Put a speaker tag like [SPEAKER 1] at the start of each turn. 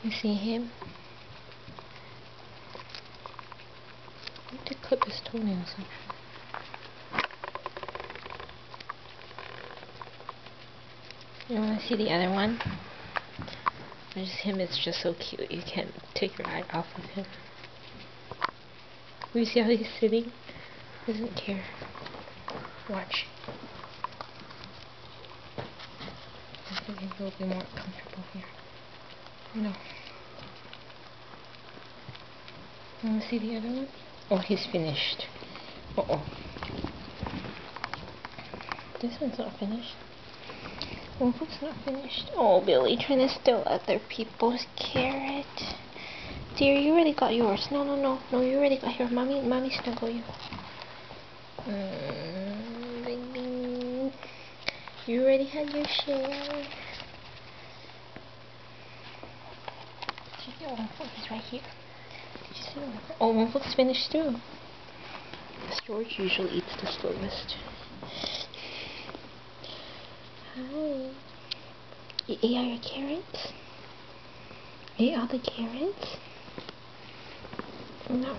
[SPEAKER 1] You see him? I need to clip his toenails actually. You wanna see the other one? Him is just so cute, you can't take your eye off of him. You see how he's sitting? He doesn't care. Watch. I think he'll be more comfortable here. No. You wanna see the other one? Oh, he's finished. Uh-oh. This one's not finished. Oh, it's not finished. Oh, Billy, trying to steal other people's carrot. Dear, you already got yours. No, no, no. No, you already got yours. Mommy snuggle you. Bing, bing. You already had your share. Oh, Wolf is right here. Did you see Wolf? Oh, Wolf is finished too. George usually eats the slowest. Hi. You ate all your carrots? You ate all the carrots? No.